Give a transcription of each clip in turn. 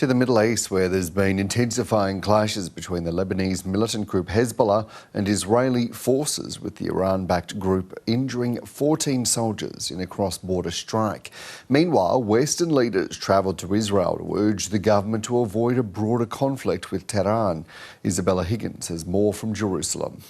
To the Middle East, where there's been intensifying clashes between the Lebanese militant group Hezbollah and Israeli forces, with the Iran-backed group injuring 14 soldiers in a cross-border strike. Meanwhile, Western leaders travelled to Israel to urge the government to avoid a broader conflict with Tehran. Isabella Higgins has more from Jerusalem.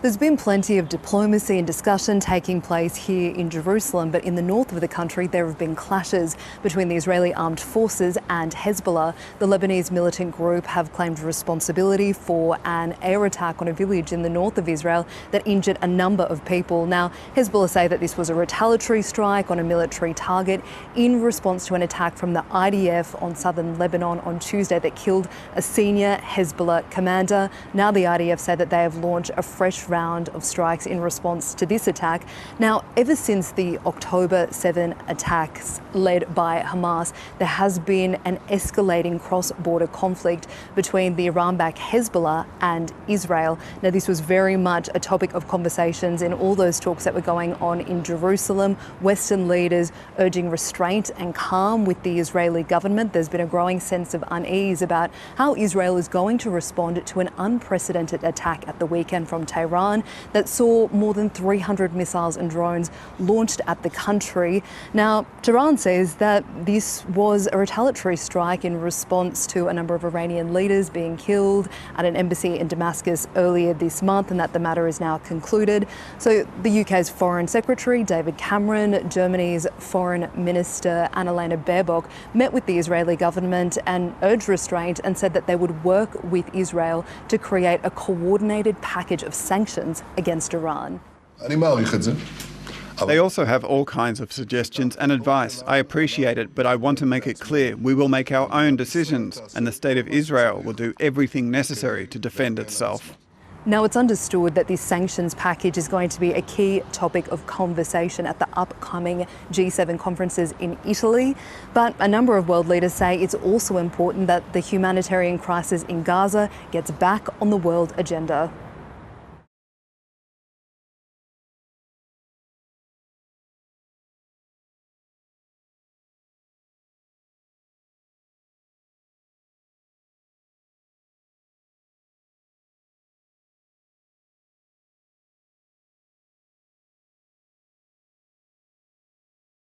There's been plenty of diplomacy and discussion taking place here in Jerusalem, but in the north of the country there have been clashes between the Israeli armed forces and Hezbollah. The Lebanese militant group have claimed responsibility for an air attack on a village in the north of Israel that injured a number of people. Now, Hezbollah say that this was a retaliatory strike on a military target in response to an attack from the IDF on southern Lebanon on Tuesday that killed a senior Hezbollah commander. Now the IDF say that they have launched a fresh round of strikes in response to this attack. Now, ever since the October 7 attacks led by Hamas, there has been an escalating cross-border conflict between the Iran-backed Hezbollah and Israel. Now, this was very much a topic of conversations in all those talks that were going on in Jerusalem. Western leaders urging restraint and calm with the Israeli government. There's been a growing sense of unease about how Israel is going to respond to an unprecedented attack at the weekend from Tehran that saw more than 300 missiles and drones launched at the country. Now, Tehran says that this was a retaliatory strike in response to a number of Iranian leaders being killed at an embassy in Damascus earlier this month, and that the matter is now concluded. So the UK's Foreign Secretary David Cameron, Germany's Foreign Minister Annalena Baerbock met with the Israeli government and urged restraint and said that they would work with Israel to create a coordinated package of sanctions against Iran. They also have all kinds of suggestions and advice. I appreciate it, but I want to make it clear we will make our own decisions, and the State of Israel will do everything necessary to defend itself. Now, it's understood that this sanctions package is going to be a key topic of conversation at the upcoming G7 conferences in Italy. But a number of world leaders say it's also important that the humanitarian crisis in Gaza gets back on the world agenda.